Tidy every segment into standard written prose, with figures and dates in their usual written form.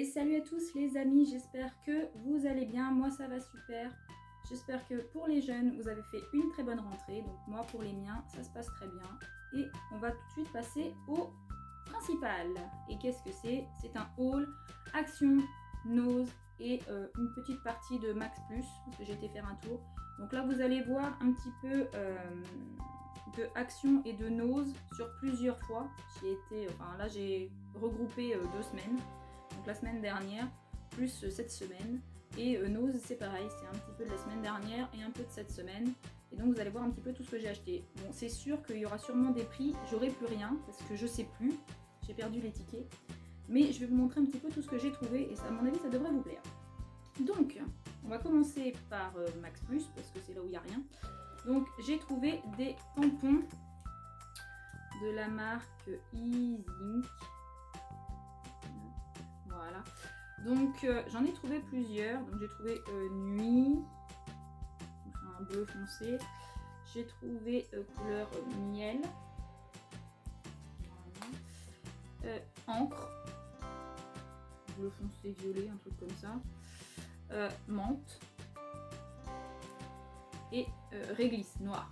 salut à tous les amis, j'espère que vous allez bien, moi ça va super. J'espère que pour les jeunes, vous avez fait une très bonne rentrée, donc moi pour les miens, ça se passe très bien. Et on va tout de suite passer au principal. Et qu'est-ce que c'est? C'est un haul, action, nose et une petite partie de Max Plus, parce que j'ai été faire un tour. Donc là vous allez voir un petit peu de action et de nose sur plusieurs fois. Là j'ai regroupé 2 semaines. Donc la semaine dernière, plus cette semaine. Et nose, c'est pareil, c'est un petit peu de la semaine dernière et un peu de cette semaine. Et donc vous allez voir un petit peu tout ce que j'ai acheté. Bon, c'est sûr qu'il y aura sûrement des prix, j'aurai plus rien parce que je sais plus, j'ai perdu les tickets. Mais je vais vous montrer un petit peu tout ce que j'ai trouvé et ça, à mon avis ça devrait vous plaire. Donc, on va commencer par Max Plus parce que c'est là où il n'y a rien. Donc j'ai trouvé des tampons de la marque Easink. Voilà. Donc j'en ai trouvé plusieurs. Donc j'ai trouvé nuit, un bleu foncé. J'ai trouvé couleur miel. Voilà. Encre, bleu foncé violet, un truc comme ça. Menthe et réglisse noire.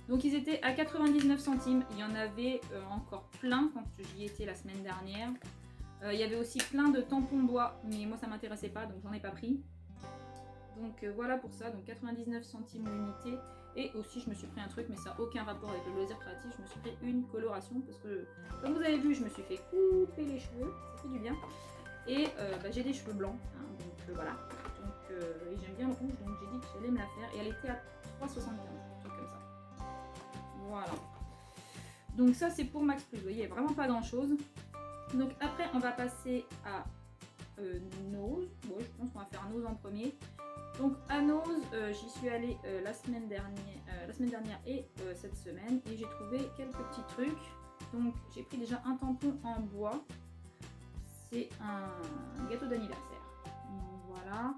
Donc ils étaient à 99 centimes. Il y en avait encore plein quand j'y étais la semaine dernière. Il y avait aussi plein de tampons bois, mais moi ça m'intéressait pas, donc j'en ai pas pris. Donc voilà pour ça, donc 99 centimes l'unité. Et aussi je me suis pris un truc, mais ça n'a aucun rapport avec le loisir créatif, je me suis pris une coloration, parce que comme vous avez vu, je me suis fait couper les cheveux, ça fait du bien. Et j'ai des cheveux blancs, hein, donc voilà. Donc, et j'aime bien le rouge, donc j'ai dit que j'allais me la faire. Et elle était à 3,75, un truc comme ça. Voilà. Donc ça c'est pour Max Plus, vous voyez, il n'y a vraiment pas grand chose. Donc après on va passer à nose. Bon, je pense qu'on va faire nose en premier. Donc à nose, j'y suis allée la semaine dernière et cette semaine et j'ai trouvé quelques petits trucs. Donc j'ai pris déjà un tampon en bois. C'est un gâteau d'anniversaire. Voilà.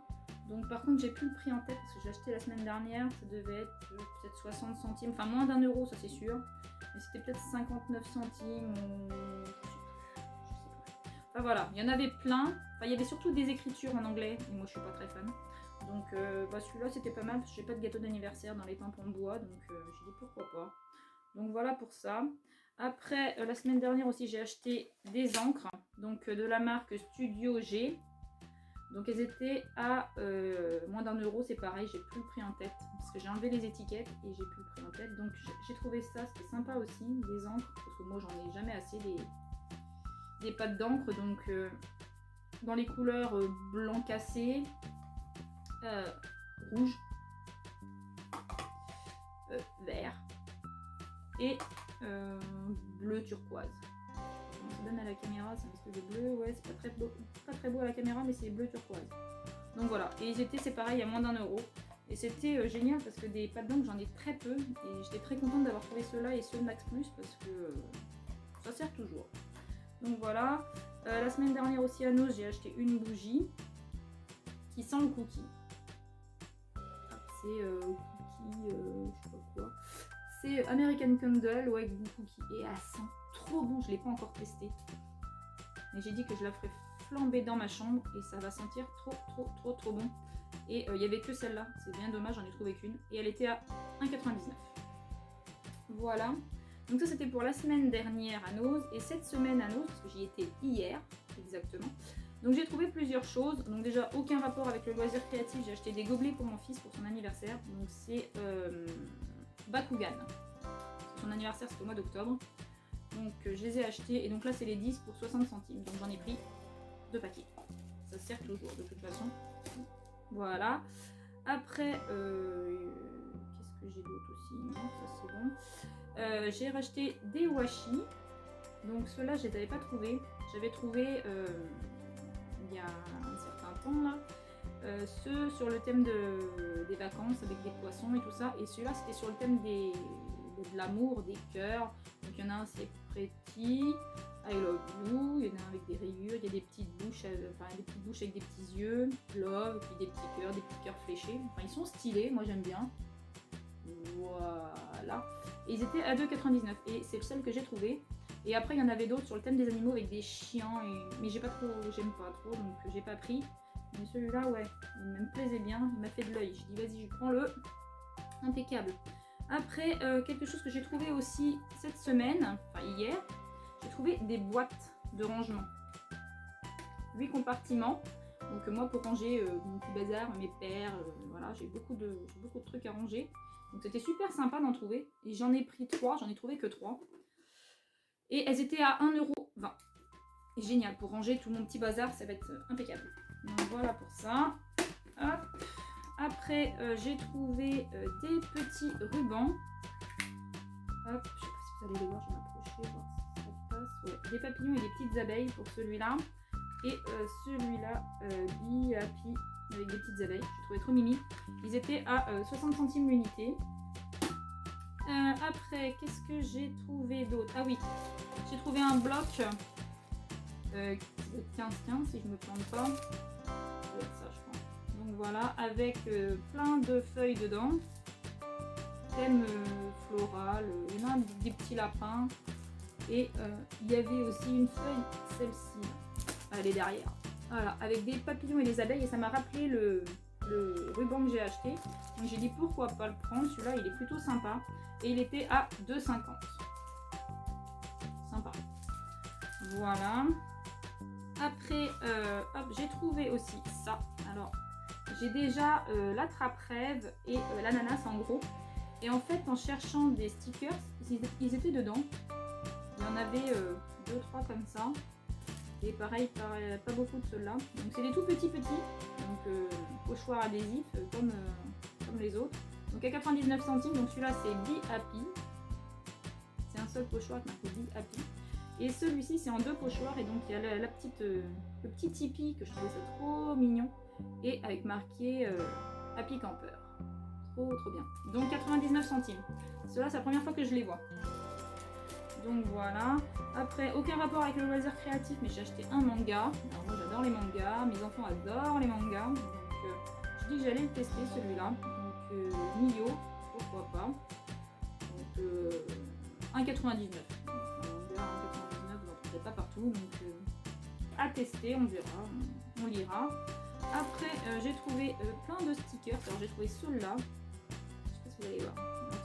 Donc par contre j'ai plus le prix en tête parce que j'ai acheté la semaine dernière. Ça devait être peut-être 60 centimes, enfin moins d'1 euro, ça c'est sûr. Mais c'était peut-être 59 centimes ou... Enfin voilà, il y en avait plein. Enfin, il y avait surtout des écritures en anglais, et moi je suis pas très fan. Donc celui-là c'était pas mal parce que j'ai pas de gâteau d'anniversaire dans les tampons de bois, donc j'ai dit pourquoi pas. Donc voilà pour ça. Après, la semaine dernière aussi j'ai acheté des encres, donc de la marque Studio G. Donc elles étaient à moins d'1 euro, c'est pareil, j'ai plus le prix en tête parce que j'ai enlevé les étiquettes et j'ai plus le prix en tête. Donc j'ai trouvé ça, c'était sympa aussi, des encres, parce que moi j'en ai jamais assez des pâtes d'encre, donc dans les couleurs blanc cassé, rouge, vert et bleu turquoise. Comment ça donne à la caméra, c'est un espèce de bleu, ouais, c'est pas très beau à la caméra, mais c'est bleu turquoise. Donc voilà, et ils étaient, c'est pareil, à moins d'1 euro. Et c'était génial parce que des pâtes d'encre j'en ai très peu et j'étais très contente d'avoir trouvé ceux-là et ceux de Max Plus parce que ça sert toujours. Donc voilà, la semaine dernière aussi à Nose, j'ai acheté une bougie qui sent le cookie. C'est cookie, je sais pas quoi. C'est American Candle, ouais, goût cookie. Et elle sent trop bon, je l'ai pas encore testé. Mais j'ai dit que je la ferais flamber dans ma chambre et ça va sentir trop bon. Et il y avait que celle-là, c'est bien dommage, j'en ai trouvé qu'une. Et elle était à 1,99. Voilà. Donc ça c'était pour la semaine dernière à Nose et cette semaine à Nose, parce que j'y étais hier exactement. Donc j'ai trouvé plusieurs choses. Donc déjà aucun rapport avec le loisir créatif, j'ai acheté des gobelets pour mon fils pour son anniversaire. Donc c'est Bakugan. Son anniversaire c'est au mois d'octobre. Donc je les ai achetés et donc là c'est les 10 pour 60 centimes. Donc j'en ai pris 2 paquets. Ça sert toujours de toute façon. Voilà. Après, qu'est-ce que j'ai d'autre aussi? Non, ça c'est bon. J'ai racheté des washi. Donc ceux-là, je les avais pas trouvés. J'avais trouvé il y a un certain temps là. Ceux sur le thème des vacances avec des poissons et tout ça. Et celui-là, c'était sur le thème de l'amour, des cœurs. Donc il y en a un, c'est Pretty, I love you. Il y en a un avec des rayures. Il y a des petites bouches, des petites bouches avec des petits yeux. Love, puis des petits cœurs fléchés. Enfin, ils sont stylés, moi j'aime bien. Voilà. Et ils étaient à 2,99 et c'est le seul que j'ai trouvé. Et après il y en avait d'autres sur le thème des animaux avec des chiens, mais j'aime pas trop, donc j'ai pas pris. Mais celui-là, ouais, il me plaisait bien, il m'a fait de l'œil. Je dis vas-y, je prends le. Impeccable. Après, quelque chose que j'ai trouvé aussi cette semaine, enfin hier, j'ai trouvé des boîtes de rangement. 8 compartiments. Donc moi pour ranger mon petit bazar, mes paires, voilà, j'ai beaucoup de trucs à ranger. Donc c'était super sympa d'en trouver. Et j'en ai pris 3, j'en ai trouvé que 3. Et elles étaient à 1,20 €. Génial, pour ranger tout mon petit bazar, ça va être impeccable. Donc voilà pour ça. Hop. Après, j'ai trouvé des petits rubans. Hop, je sais pas si vous allez les voir, je vais m'approcher, voir si ça passe. Ouais, des papillons et des petites abeilles pour celui-là. Et celui-là, Be Happy, avec des petites abeilles. J'ai trouvé trop mimi. Ils étaient à 60 centimes l'unité. Après, qu'est-ce que j'ai trouvé d'autre? Ah oui, j'ai trouvé un bloc 15-15 si je me plante pas. Ça doit être ça, je crois. Donc voilà, avec plein de feuilles dedans. Thème floral, il y en a des petits lapins. Et il y avait aussi une feuille, celle-ci. Elle est derrière. Voilà, avec des papillons et des abeilles. Et ça m'a rappelé le ruban que j'ai acheté. Donc j'ai dit pourquoi pas le prendre. Celui-là, il est plutôt sympa. Et il était à 2,50 €. Sympa. Voilà. Après, hop, j'ai trouvé aussi ça. Alors, j'ai déjà l'attrape-rêve et l'ananas en gros. Et en fait, en cherchant des stickers, ils étaient dedans. Il y en avait 2-3 comme ça. Et pareil, pas beaucoup de ceux-là. Donc c'est des tout petits. Donc pochoirs adhésifs comme les autres. Donc à 99 centimes. Donc celui-là c'est Be Happy. C'est un seul pochoir qui marqué Be Happy. Et celui-ci c'est en 2 pochoirs. Et donc il y a le petit Tipeee que je trouvais ça trop mignon. Et avec marqué Happy Camper. Trop bien. Donc 99 centimes. Cela c'est la première fois que je les vois. Donc voilà. Après, aucun rapport avec le loisir créatif, mais j'ai acheté un manga. Alors moi j'adore les mangas, mes enfants adorent les mangas. Donc je dis que j'allais le tester celui-là. Donc Nio, pourquoi pas. Donc 1,99 €. Un manga 1,99 €, vous n'en trouverez pas partout. Donc à tester, on verra, on lira. Après j'ai trouvé plein de stickers. Alors j'ai trouvé ceux-là. Je sais pas si vous allez voir.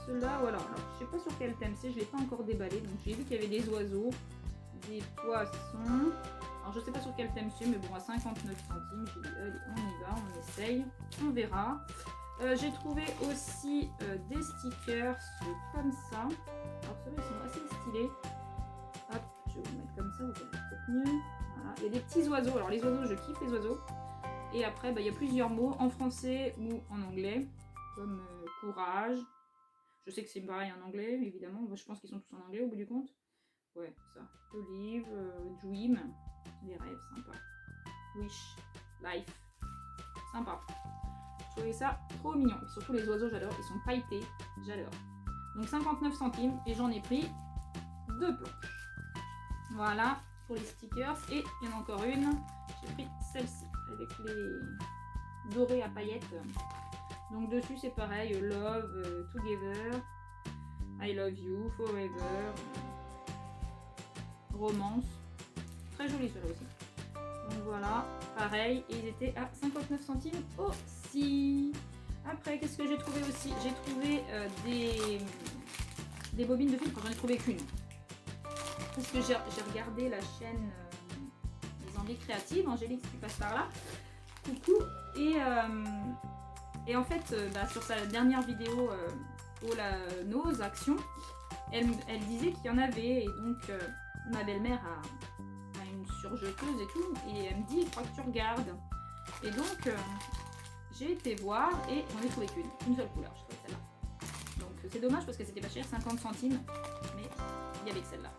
Ceux-là, voilà. Alors, je sais pas sur quel thème c'est, je l'ai pas encore déballé. Donc j'ai vu qu'il y avait des oiseaux, des poissons. Alors je sais pas sur quel thème c'est, mais bon, à 59 centimes, j'ai dit allez, on y va, on essaye, on verra. J'ai trouvé aussi des stickers comme ça. Alors ceux-là, ils sont assez stylés. Hop, je vais vous mettre comme ça, vous verrez peut-être mieux. Voilà. Il y a des petits oiseaux. Alors les oiseaux, je kiffe les oiseaux. Et après, il y a plusieurs mots en français ou en anglais, comme courage. Je sais que c'est pareil en anglais, évidemment. Moi, je pense qu'ils sont tous en anglais au bout du compte. Ouais, ça. Olive, dream, les rêves, sympa. Wish, life, sympa. Je trouvais ça trop mignon. Et surtout les oiseaux, j'adore. Ils sont pailletés, j'adore. Donc 59 centimes et j'en ai pris 2 planches. Voilà pour les stickers. Et il y en a encore une. J'ai pris celle-ci avec les dorés à paillettes. Donc dessus c'est pareil, love, together, I love you, forever, romance. Très joli celui-là aussi. Donc voilà, pareil, et ils étaient à 59 centimes aussi. Après, qu'est-ce que j'ai trouvé aussi? J'ai trouvé des bobines de film, j'en ai trouvé qu'une. Parce que j'ai regardé la chaîne Les Envies Créatives, Angélique qui passe par là. Coucou, et en fait, sur sa dernière vidéo nos actions, elle disait qu'il y en avait. Et donc, ma belle-mère a une surjeteuse et tout. Et elle me dit, il faut que tu regardes. Et donc, j'ai été voir et j'en ai trouvé qu'une seule couleur. Je trouvais celle-là. Donc, c'est dommage parce que c'était pas cher, 50 centimes. Mais il y avait que celle-là.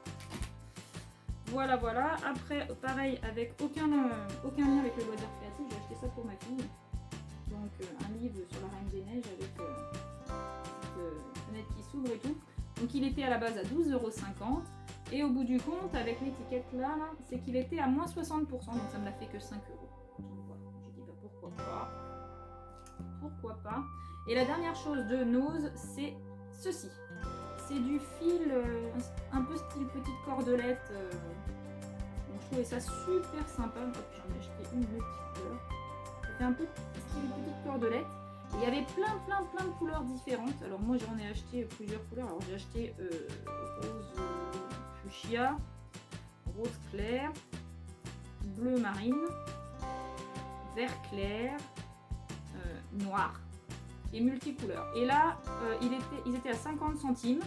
Voilà. Après, pareil, avec aucun lien avec le loisir créatif, j'ai acheté ça pour ma fille. Donc un livre sur la Reine des Neiges avec cette fenêtre qui s'ouvre et tout. Donc il était à la base à 12,50 € et au bout du compte avec l'étiquette là c'est qu'il était à moins 60%, donc ça me l'a fait que 5 €. Donc voilà, j'ai dit bah pourquoi pas. Et la dernière chose de Nose, c'est ceci. C'est du fil un peu style petite cordelette. Donc je trouvais ça super sympa. Hop, j'en ai acheté une multicolore. Ça fait un peu style petite cordelette. Et il y avait plein de couleurs différentes. Alors moi j'en ai acheté plusieurs couleurs. Alors j'ai acheté rose fuchsia, rose clair, bleu marine, vert clair, noir et multicouleurs. Et là ils étaient à 50 centimes.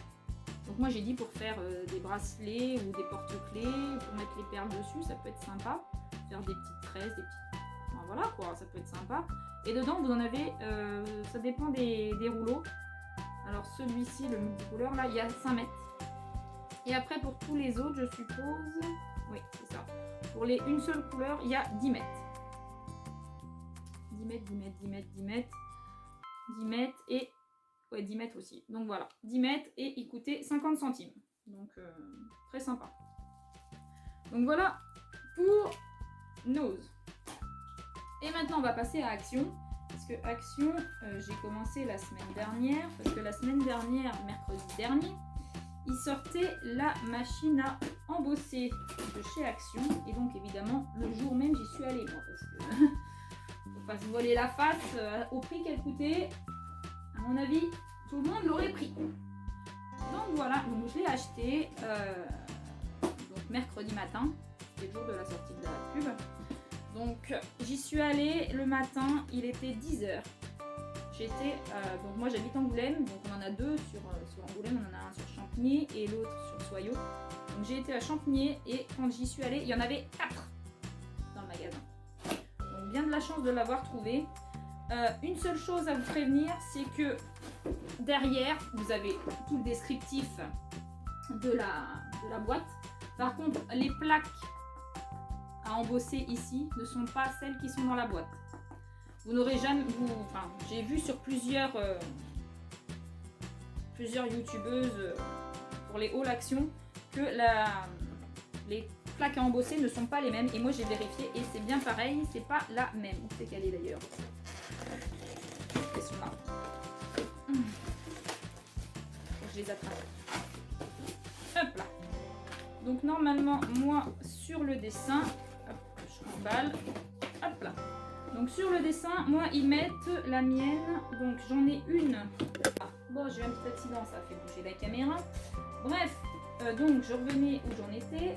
Donc moi j'ai dit pour faire des bracelets ou des porte-clés, pour mettre les perles dessus, ça peut être sympa. Faire des petites tresses, des petites... Enfin, voilà quoi, ça peut être sympa. Et dedans vous en avez, ça dépend des rouleaux. Alors celui-ci, le multicouleur, là il y a 5 mètres. Et après pour tous les autres je suppose, oui c'est ça. Pour les une seule couleur il y a 10 mètres. 10 mètres, 10 mètres, 10 mètres, 10 mètres, 10 mètres et... Ouais, 10 mètres aussi. Donc voilà, 10 mètres et il coûtait 50 centimes. Donc très sympa. Donc voilà pour Nose. Et maintenant on va passer à Action. Parce que Action, j'ai commencé la semaine dernière. Parce que la semaine dernière, mercredi dernier, il sortait la machine à embosser de chez Action. Et donc évidemment, le jour même j'y suis allée moi. Parce que faut pas se voler la face au prix qu'elle coûtait. À mon avis, tout le monde l'aurait pris. Donc voilà, donc je l'ai acheté donc mercredi matin, c'était le jour de la sortie de la pub. Donc j'y suis allée le matin, il était 10h. Donc moi j'habite Angoulême, donc on en a deux sur Angoulême, on en a un sur Champigny et l'autre sur Soyaux. Donc j'ai été à Champigny et quand j'y suis allée, il y en avait 4 dans le magasin. Donc bien de la chance de l'avoir trouvé. Une seule chose à vous prévenir, c'est que derrière, vous avez tout le descriptif de la boîte. Par contre, les plaques à embosser ici ne sont pas celles qui sont dans la boîte. Vous n'aurez jamais... Enfin, j'ai vu sur plusieurs youtubeuses pour les hauls Action que les plaques à embosser ne sont pas les mêmes. Et moi, j'ai vérifié et c'est bien pareil, c'est pas la même. Où c'est qu'elle est d'ailleurs? Elles sont là. Je les attrape. Hop là. Donc normalement, moi, sur le dessin, hop, je remballe. Hop là. Donc sur le dessin, moi, ils mettent la mienne. Donc j'en ai une. Ah, bon, j'ai eu un petit accident, ça a fait bouger la caméra. Bref, donc je revenais où j'en étais.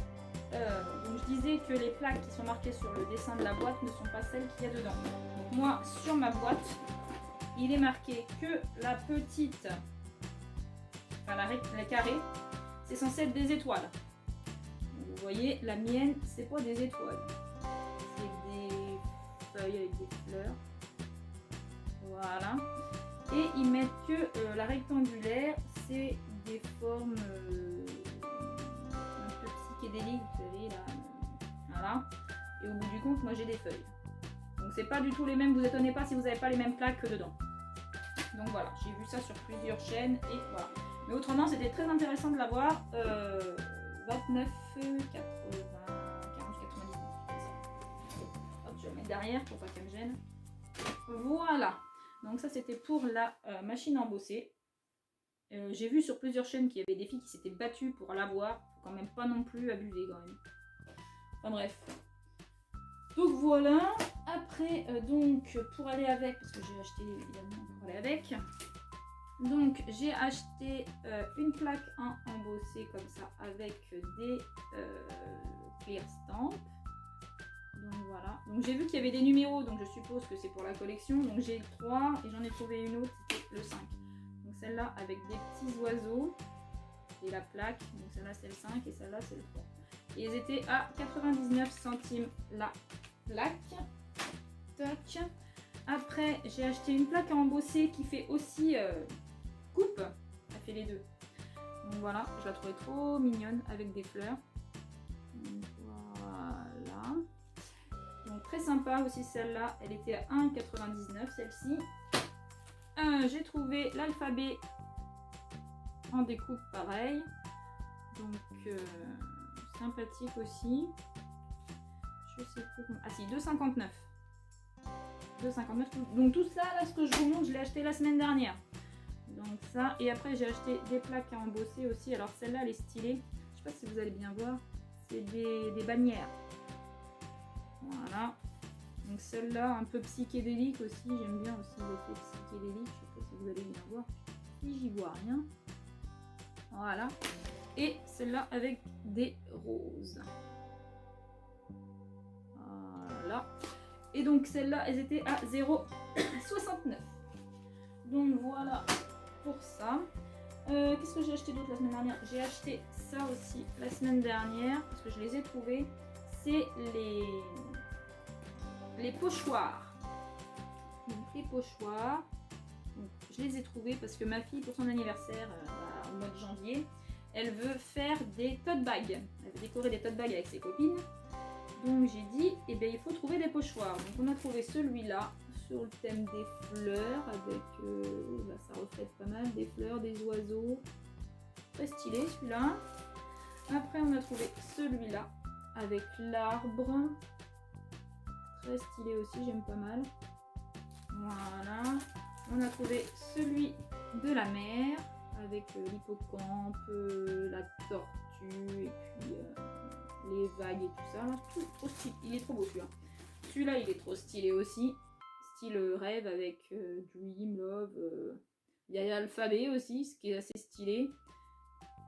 Donc je disais que les plaques qui sont marquées sur le dessin de la boîte ne sont pas celles qu'il y a dedans. Donc moi, sur ma boîte, il est marqué que la petite, enfin la carrée, c'est censé être des étoiles. Vous voyez, la mienne, c'est pas des étoiles. C'est des feuilles avec des fleurs. Voilà. Et ils mettent que la rectangulaire, c'est des formes un peu psychédéliques, vous savez, là. Voilà. Et au bout du compte, moi j'ai des feuilles. Donc c'est pas du tout les mêmes, vous étonnez pas si vous n'avez pas les mêmes plaques que dedans. Donc voilà, j'ai vu ça sur plusieurs chaînes et voilà. Mais autrement, c'était très intéressant de l'avoir. 29, 80, 40, 99. Hop, je vais le mettre derrière pour pas qu'elle me gêne. Voilà. Donc ça, c'était pour la machine à embosser. J'ai vu sur plusieurs chaînes qu'il y avait des filles qui s'étaient battues pour l'avoir. Faut quand même pas non plus abuser quand même. Enfin bref. Donc voilà. Après, donc pour aller avec, parce que j'ai acheté évidemment pour aller avec. Donc j'ai acheté une plaque en embossé comme ça avec des clear stamps. Donc voilà. Donc j'ai vu qu'il y avait des numéros, donc je suppose que c'est pour la collection. Donc j'ai 3 et j'en ai trouvé une autre, c'était le 5. Donc celle-là avec des petits oiseaux et la plaque. Donc celle-là c'est le 5 et celle-là c'est le 3. Et ils étaient à 99 centimes la plaque. Tac. Après j'ai acheté une plaque à embosser qui fait aussi coupe. Elle fait les deux. Donc voilà, je la trouvais trop mignonne avec des fleurs. Donc, voilà. Donc très sympa aussi celle-là. Elle était à 1,99 celle-ci. J'ai trouvé l'alphabet en découpe pareil. Donc sympathique aussi. Je sais plus comment. Ah si, 2,59. 2,59. Donc tout ça là, ce que je vous montre, je l'ai acheté la semaine dernière. Donc ça. Et après, j'ai acheté des plaques à embosser aussi. Alors, celle-là, elle est stylée. Je sais pas si vous allez bien voir. C'est des bannières. Voilà. Donc, celle-là, un peu psychédélique aussi. J'aime bien aussi l'effet psychédélique. Je sais pas si vous allez bien voir. Si j'y vois rien. Voilà. Et celle-là avec des roses. Voilà. Et donc, celles-là, elles étaient à 0,69. Donc, voilà pour ça. Qu'est-ce que j'ai acheté d'autre la semaine dernière? J'ai acheté ça aussi la semaine dernière parce que je les ai trouvés. C'est les pochoirs. Donc les pochoirs, donc, je les ai trouvés parce que ma fille pour son anniversaire au mois de janvier, elle veut faire des tote bags. Elle veut décorer des tote bags avec ses copines. Donc j'ai dit, eh bien, il faut trouver des pochoirs. Donc on a trouvé celui-là sur le thème des fleurs avec, là, ça reflète pas mal, des fleurs, des oiseaux. Très stylé celui-là. Après on a trouvé celui-là avec l'arbre. Très stylé aussi, j'aime pas mal. Voilà. On a trouvé celui de la mer avec l'hippocampe, la tortue et puis les vagues et tout ça. Tout trop stylé. Il est trop beau celui-là. Celui-là, il est trop stylé aussi. Style rêve avec Dream, Love. Il y a l'alphabet aussi, ce qui est assez stylé.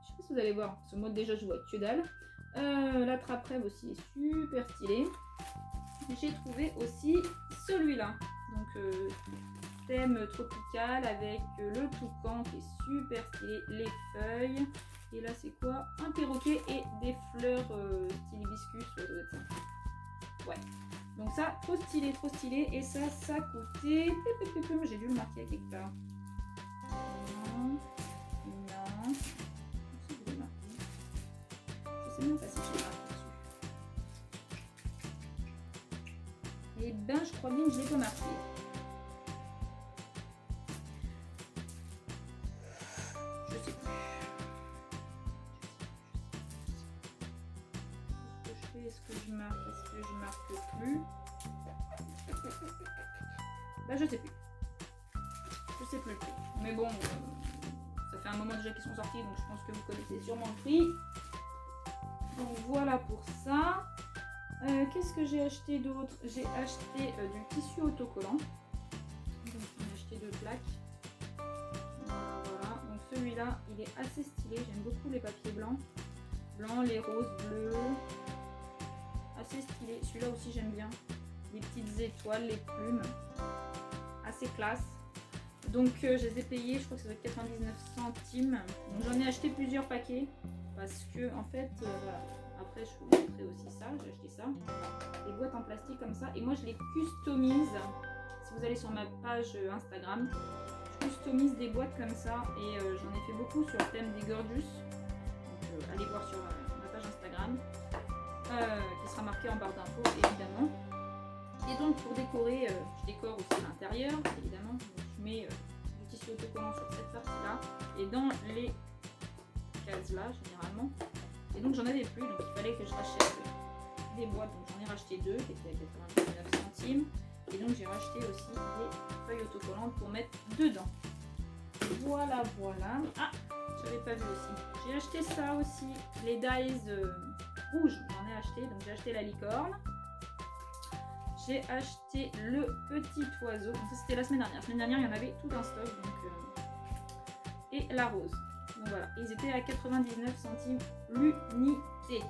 Je sais pas si vous allez voir. Ce mode déjà, je vois que dalle. La trappe rêve aussi est super stylé. J'ai trouvé aussi celui-là. Donc thème tropical avec le toucan qui est super stylé, les feuilles. Et là c'est quoi? Un perroquet et des fleurs style hibiscus, ouais, ça doit être ça. Ouais. Donc ça, trop stylé, trop stylé. Et ça coûtait... J'ai dû le marquer quelque part. Non. Non. Je sais même pas si j'ai marqué dessus. Et ben je crois bien que je l'ai pas marqué. Je sais plus. Est-ce que je marque? Est-ce que je marque plus? Bah je sais plus. Je sais plus. Mais bon, ça fait un moment déjà qu'ils sont sortis, donc je pense que vous connaissez sûrement le prix. Donc voilà pour ça. Qu'est-ce que j'ai acheté d'autre? J'ai acheté du tissu autocollant. Donc j'ai acheté 2 plaques. Voilà. Donc celui-là, il est assez stylé. J'aime beaucoup les papiers blancs. Blancs, les roses, bleus. Assez stylé. Celui-là aussi j'aime bien. Les petites étoiles, les plumes. Assez classe. Donc je les ai payés, je crois que ça doit être 99 centimes. Donc j'en ai acheté plusieurs paquets. Parce que en fait, voilà. Après, je vous montrer aussi ça. J'ai acheté ça. Des boîtes en plastique comme ça. Et moi, je les customise. Si vous allez sur ma page Instagram, je customise des boîtes comme ça. Et j'en ai fait beaucoup sur le thème des gorgeous. Donc, allez voir sur ma page Instagram. Qui sera marquée en barre d'infos, évidemment. Et donc, pour décorer, je décore aussi l'intérieur, évidemment. Donc, je mets du tissu autocollant sur cette partie-là. Et dans les cases-là, généralement. Et donc j'en avais plus, donc il fallait que je rachète des boîtes. Donc j'en ai racheté 2 qui étaient à 99 centimes. Et donc j'ai racheté aussi des feuilles autocollantes pour mettre dedans. Voilà, voilà. Ah, j'avais pas vu aussi. J'ai acheté ça aussi, les dies rouges. J'en ai acheté, donc j'ai acheté la licorne. J'ai acheté le petit oiseau. Donc ça c'était la semaine dernière. La semaine dernière il y en avait tout un stock. Donc, et la rose. Donc voilà, ils étaient à 99 centimes l'unité.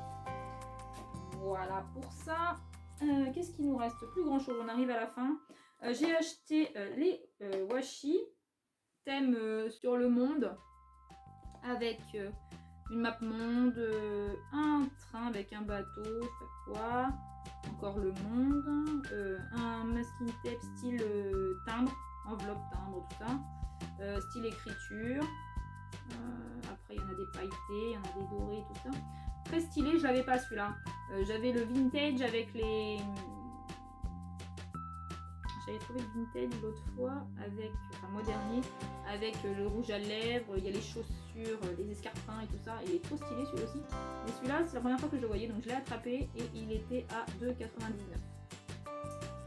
Voilà pour ça. Qu'est-ce qu'il nous reste? Plus grand chose, on arrive à la fin. J'ai acheté les washi, thème sur le monde, avec une map monde, un train avec un bateau, je sais pas quoi, encore le monde, un masking tape style timbre, enveloppe timbre, tout ça, style écriture. Après il y en a des pailletés, il y en a des dorés, tout ça. Très stylé, je l'avais pas celui-là. J'avais le vintage avec les... J'avais trouvé le vintage l'autre fois, avec, enfin mois dernier, avec le rouge à lèvres, il y a les chaussures, les escarpins et tout ça. Il est trop stylé celui-là aussi. Mais celui-là, c'est la première fois que je le voyais, donc je l'ai attrapé et il était à 2,99.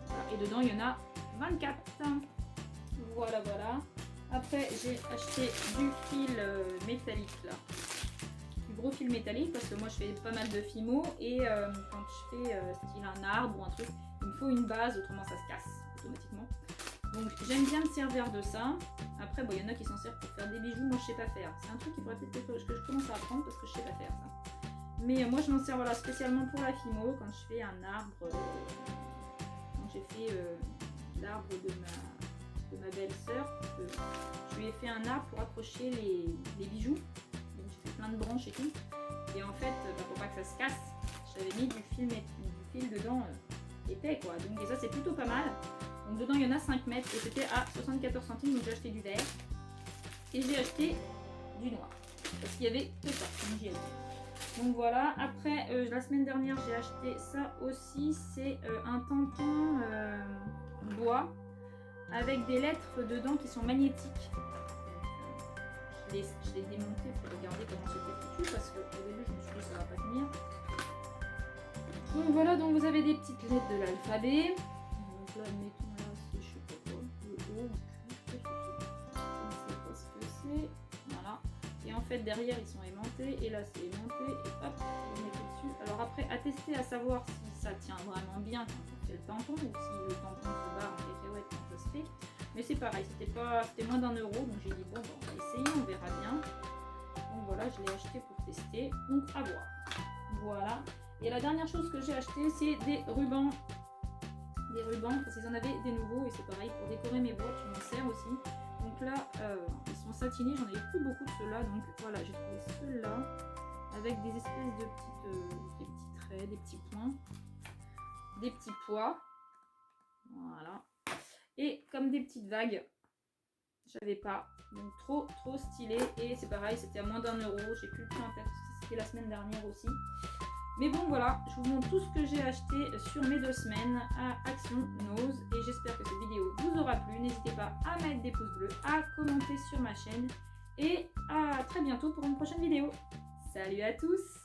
Voilà. Et dedans, il y en a 24. Voilà, voilà. Après, j'ai acheté du fil métallique là. Du gros fil métallique parce que moi je fais pas mal de fimo et quand je fais style un arbre ou un truc, il me faut une base, autrement ça se casse automatiquement. Donc j'aime bien me servir de ça. Après, bon, il y en a qui s'en servent pour faire des bijoux, moi je sais pas faire. C'est un truc qu'il faudrait peut-être que je commence à apprendre parce que je sais pas faire ça. Mais moi je m'en sers voilà, spécialement pour la fimo quand je fais un arbre. Quand j'ai fait l'arbre de ma belle-sœur, je lui ai fait un arbre pour accrocher les bijoux. Donc j'ai fait plein de branches et tout. Et en fait, pour pas que ça se casse, j'avais mis du fil dedans épais quoi. Donc et ça c'est plutôt pas mal. Donc dedans il y en a 5 mètres et c'était à 74 centimes. Donc j'ai acheté du vert et j'ai acheté du noir. Parce qu'il y avait que ça. Donc j'y ai dit. Donc voilà. Après la semaine dernière j'ai acheté ça aussi. C'est un tampon bois avec des lettres dedans qui sont magnétiques. Je l'ai démonté pour regarder comment c'était foutu parce qu'au début je me suis dit ça va pas tenir. Donc voilà, donc vous avez des petites lettres de l'alphabet. Donc là, admettons là, c'est je sais pas quoi, le O, je sais pas ce que c'est. Voilà. Et en fait derrière ils sont aimantés et là c'est aimanté et hop, vous mettez dessus. Alors après, à tester à savoir si ça tient vraiment bien quand on fait le tampon ou si le tampon se barre en cacahuète quand ça se fait. Mais c'est pareil, c'était moins d'1 euro, donc j'ai dit bon, on va essayer, on verra bien. Donc voilà, je l'ai acheté pour tester, donc à voir. Voilà. Et la dernière chose que j'ai acheté, c'est des rubans. Des rubans, parce qu'ils en avaient des nouveaux et c'est pareil pour décorer mes boîtes, je m'en sers aussi. Donc là, ils sont satinés, j'en avais plus beaucoup de ceux-là, donc voilà, j'ai trouvé ceux-là avec des espèces de des petits traits, des petits points, des petits pois. Voilà. Et comme des petites vagues, j'avais pas, donc trop stylé. Et c'est pareil, c'était à moins d'1 euro, j'ai plus le prix en tête parce que c'était la semaine dernière aussi. Mais bon voilà, je vous montre tout ce que j'ai acheté sur mes 2 semaines à Action Nose et j'espère que cette vidéo vous aura plu. N'hésitez pas à mettre des pouces bleus, à commenter sur ma chaîne et à très bientôt pour une prochaine vidéo. Salut à tous!